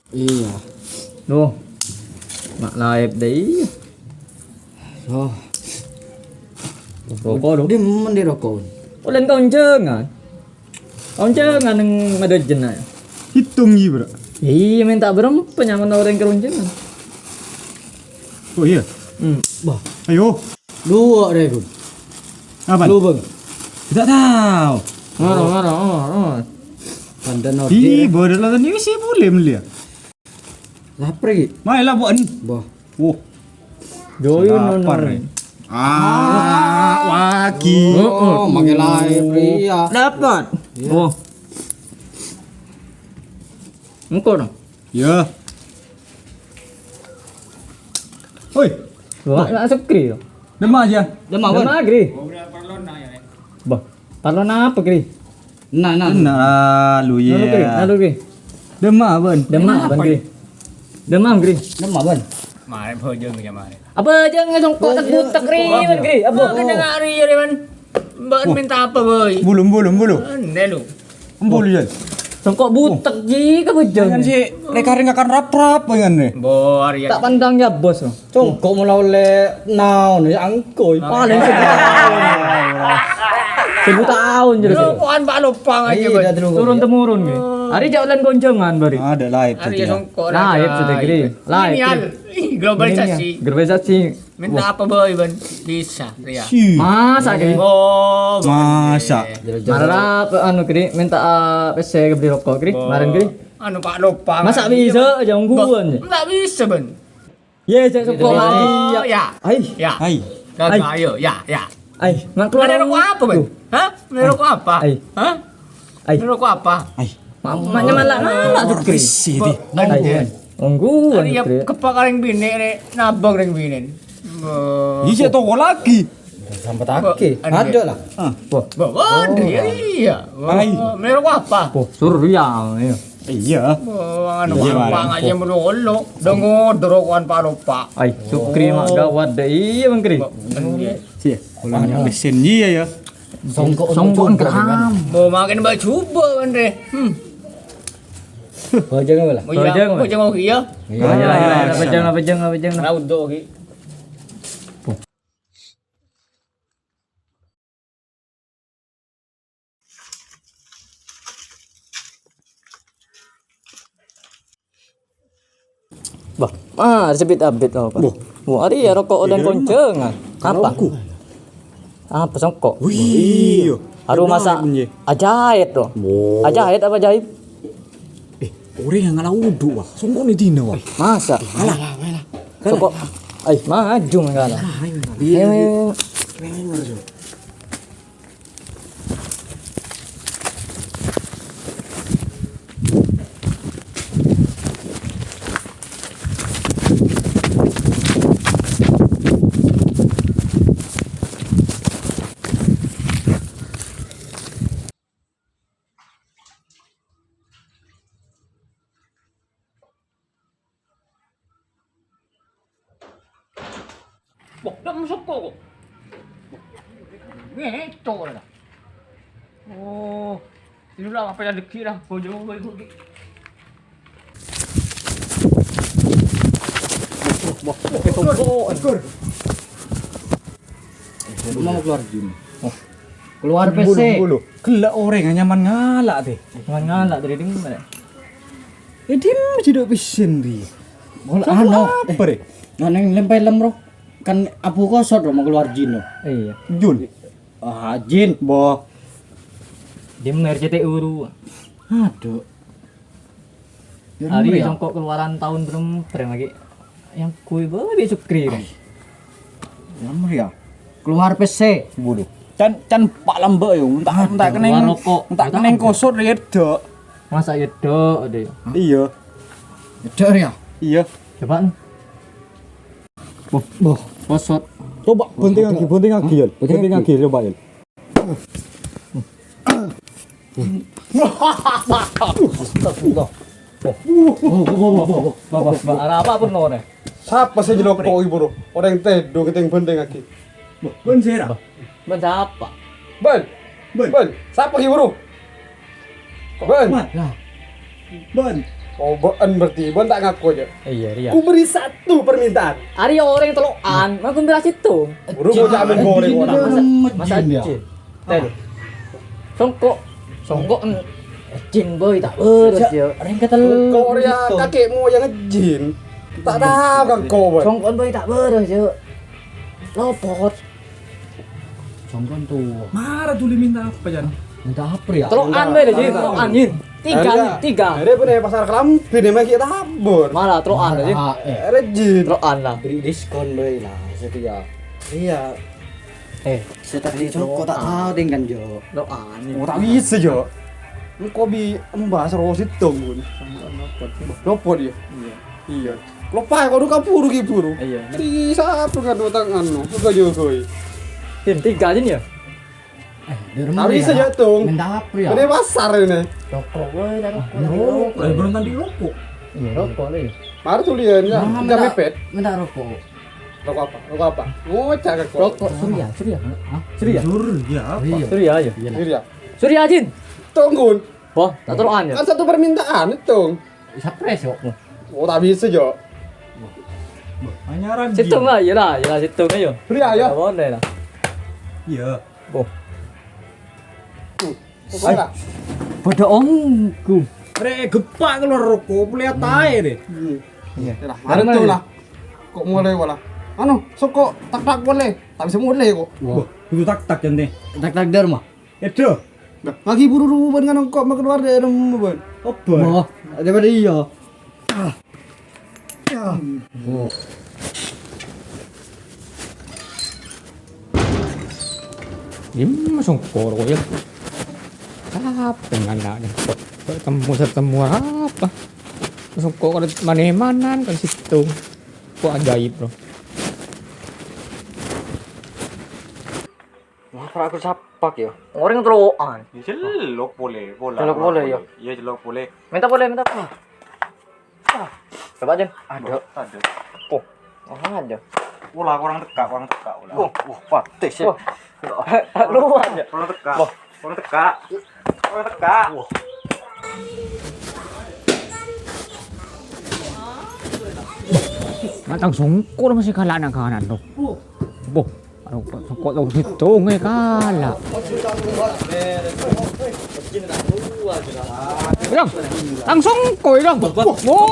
Iya. Duh. Mak live deh. Oh. Rokok dong. Dia mandi rokok. Ulen koncengan. Koncengan yang medejen aja. Hitung iya bro. Iya minta berapa nyaman orang keroncengan. Oh iya. Bah, Ayo. dua deh gue. Apa? Lu bang. Tidak tahu. Ngoro. Pandan Ih, order. bodoh lah tadi sih boleh melihat. Lapar gitu. Mai lah buat. Bah. Wah. Joyun Lapar, nono. eh. Waki. Oh, makai live iya. Dapat. Oh. Engkau dong. Ya. Oi, Wah, masuk kri. demak aja. Demam kan? Mana kri? Bah, parlon apa kri? Nah. Nah, lu Lalu kri, ya. lalu kri. Demak ben. Demam ban kri. Demam kri. Demam kan? Mare bojong ya mare. Apa aja ngesongkok tak butak kri ban kri. Apa? Kena ngari ya man. Mbak minta apa boy? Bulu. Ande lu. Bulu ya. Songkok butak ji ke Jangan bujang. sih, rekaring akan rap-rap dengan nih. Bor ya. Tak pandang ya bos. Congkok mau oleh naon ya angkoy. Paling sebut tahun jadi. Lu kuan Pak Lupang aja boy. Iya, dulu. Turun temurun nih. Hari jalan koncengan bari. Ada live Hari tadi. ya songkok. Live sudah gede. Live. Minial. Ih, globalisasi. Globalisasi. Minta apa boy ban? Bisa Ria. Si. Masa kri. Oh, Masa. Marah anu kri minta PC beli rokok kri. Kemarin kri. Anu Pak Lupang. Masa bisa aja ungguan. Enggak bisa ban. Ye cek songkok lagi. Oh, ya. Ai. Ya. Hai. Kagak ayo. Ya. Ai, mak keluar Ada rokok apa ban? Hah? Ada rokok apa? Ai. Hah? Ai. Ada rokok apa? Hai. Maknya malah nala tuh kri. Si di. Ai. Ungguan Hari ya kri. kepakareng bini nih, nabang ring bini. Iya toko lagi. Sampai taki. Ada lah. Bawa ada ya iya. Ai. Merek apa? Oh, surya. Iya. Iya. Anu Iya, apa Bang. aja melulu. Dengo dorokan Pak Lupa. Ai, sukri mak gawat deh. Iya bang kri. Si. Kalau yang besen dia ya. Songkok keram. Mau makin baju ban deh. Bajang apa lah? Bojong, Bang. Bojong oke ya. Iya, pejang. Raud oke. Bah, sebit update apa? Bu, hari ya rokok dan koncengan. Apa? Apa songkok? Iya. Haru masa ajaib tuh. Ajaib apa ajaib? Orang yang ngalah udu wah. Songkok ni dina wah. Masa? Alah. Songkok. Ai, maju ngala. Ayo. Bok, dah masuk kok. Itu lah. Oh, ini lah apa yang dikira bojong oke. Mau keluar jin. Keluar PC. Bulu. Kelak orang yang nyaman ngalak teh. Jangan ngalak dari ding mana? Dia tidak besen dia. Bola anu. Apa deh? Nah, neng lempel lemro. Kan apu kosot mau keluar jin lo. Iya. Jun. Ah, jin. Boh. Dia RCTU dulu. Aduh. Hari songkok keluaran tahun belum lagi. Yang kue bawa sukri kan. Lamar ya. Keluar PC. Bodoh. Can pak lambe yo. Entah keluar rokok. Entah keneng kosot ya dok. Masa itu deh. Iya.Eder ya. Iya. Coba. Boh, kosot. Coba bunting lagi ya. Bunting lagi coba ya. Astagfirullah. Apa pun lo nih? Siapa sih jelok kok ibu bro? Orang tedo kita yang penting lagi. Ben sera. Ben siapa? Ben, Ben. Ben, siapa ibu bro? Ben, Lah. Ben. Oh, ben berarti ben tak ngaku aja. Iya, iya. Ku beri satu permintaan. Ari orang telokan, mah aku belas itu. Baru mau jamin goreng orang. Masa jin. Tadi. Songkok jin boy tak beres ya. Orang kata Kau ya kakekmu yang ngejin. Tak tahu kan kau ben. songkok boy tak beres ya. Lopot. Songkon tuh. Marah tuh minta apa Jan? Minta apa ya? Telokan boy deh, telokan jin. Tiga. Ada punya pasar Kelambi nih maki tabur. Malah telokan jin. Ada jin. Telokan lah. Beri diskon boy lah setia. Iya. Setak di kok tak tahu dengan Jo. Telokan. Oh tak bisa jo. Engkau bi embas rosit dong bun. Lopot ya. Iya. Lopai kau duka puru ki puru. Iya. Bisa apa kan dua tangan no. Suka jo koi. Jin tiga jin ya. Di rumah. Tak bisa tung. Minta apa ya? Ini pasar ini. Rokok boy, dah rokok. Belum tadi rokok. Iya, rokok deh. Mari tulian ya. Jam mepet. Minta rokok. Rokok apa? Rokok apa? Ngocak ke kau. Rokok Surya. Hah? Surya. Ya apa? Iya. Surya aja. Iya. Surya jin. Tunggu. Wah, tak telokan ya. Kan satu permintaan itu. Surprise kok. Oh tak bisa jo. Anyaran. Situng lah, iyalah situng aja. Pria ya. Boleh lah. Iya. Oh, Kok Pada ongku. Re gepak keluar rokok, lihat aja deh. iya. Ada tuh lah. Kok mulai wala. Anu, sok kok tak boleh. Tak bisa mulai kok. Wah, itu tak Jan deh. Tak derma. Itu. Lagi buru-buru ban kan kok makan keluar dari rumah ban. Apa? Oh, daripada iya. Masuk koro ya. Apa yang ada nih? Ketemu apa? Masuk koro mana-manan kan situ. Kok ajaib bro. Wah, aku sapak ya. Orang telokan. Celok boleh, bola. Celok boleh, ya? Iya celok boleh. Minta boleh. Coba Jen. Ada. Ada. Oh, ada. Bola kurang teka. Bola. Wah, tes ya. Lu aja. Kurang teka. Matang sungkur masih kalah na kanan tuh. Boh, ano sungkot daw dito ngay kala. Lang, ang sungkoy lang. Wow!